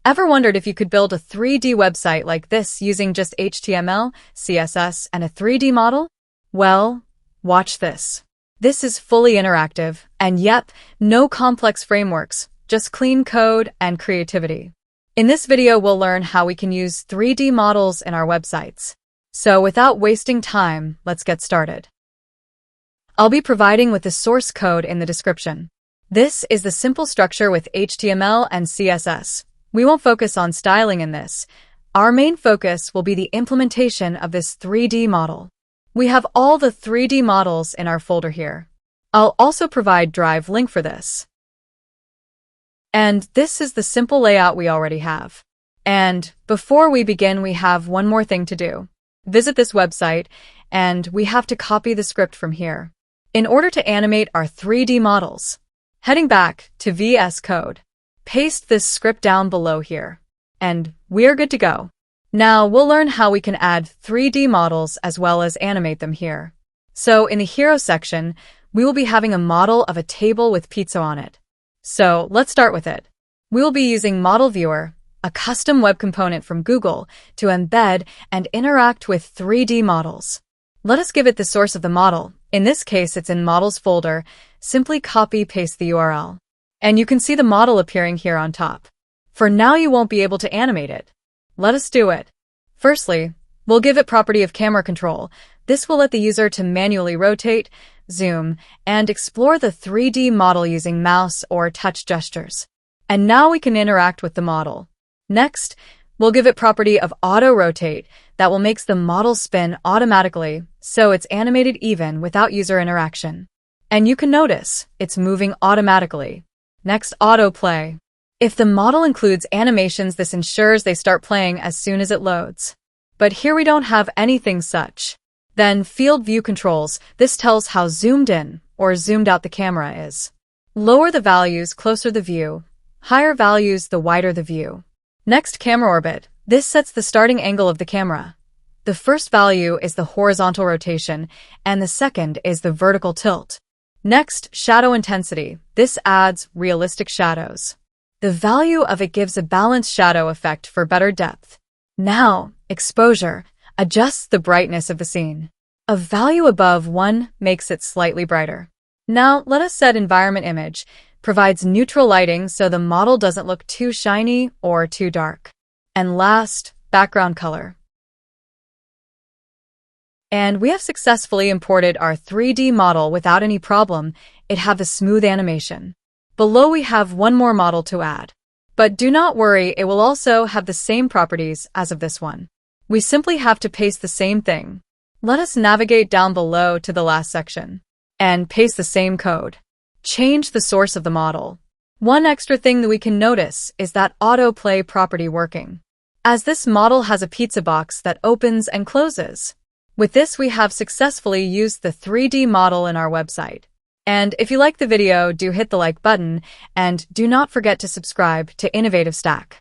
Ever wondered if you could build a 3D website like this using just HTML, CSS, and a 3D model? Well, watch this. This is fully interactive, and yep, no complex frameworks, just clean code and creativity. In this video, we'll learn how we can use 3D models in our websites. So without wasting time, let's get started. I'll be providing with the source code in the description. This is the simple structure with HTML and CSS. We won't focus on styling in this. Our main focus will be the implementation of this 3D model. We have all the 3D models in our folder here. I'll also provide Drive link for this. And this is the simple layout we already have. And before we begin, we have one more thing to do. Visit this website, and we have to copy the script from here in order to animate our 3D models. Heading back to VS Code, paste this script down below here, and we're good to go. Now we'll learn how we can add 3D models as well as animate them here. So in the Hero section, we will be having a model of a table with pizza on it. So let's start with it. We will be using Model Viewer, a custom web component from Google, to embed and interact with 3D models. Let us give it the source of the model. In this case, it's in Models folder. Simply copy-paste the URL. And you can see the model appearing here on top. For now, you won't be able to animate it. Let us do it. Firstly, we'll give it property of camera control. This will let the user to manually rotate, zoom, and explore the 3D model using mouse or touch gestures. And now we can interact with the model. Next, we'll give it property of auto rotate that will make the model spin automatically, so it's animated even without user interaction. And you can notice it's moving automatically. Next, autoplay. If the model includes animations, this ensures they start playing as soon as it loads. But here we don't have anything such. Then field view controls. This tells how zoomed in or zoomed out the camera is. Lower the values, closer the view. Higher values, the wider the view. Next, camera orbit. This sets the starting angle of the camera. The first value is the horizontal rotation, and the second is the vertical tilt. Next, shadow intensity. This adds realistic shadows. The value of it gives a balanced shadow effect for better depth. Now, exposure adjusts the brightness of the scene. A value above 1 makes it slightly brighter. Now, let us set environment image. Provides neutral lighting so the model doesn't look too shiny or too dark. And last, background color. And we have successfully imported our 3D model without any problem. It have a smooth animation. Below we have one more model to add. But do not worry, it will also have the same properties as of this one. We simply have to paste the same thing. Let us navigate down below to the last section and paste the same code. Change the source of the model. One extra thing that we can notice is that autoplay property working, as this model has a pizza box that opens and closes. With this, we have successfully used the 3D model in our website. And if you like the video, do hit the like button, and do not forget to subscribe to Innovative Stack.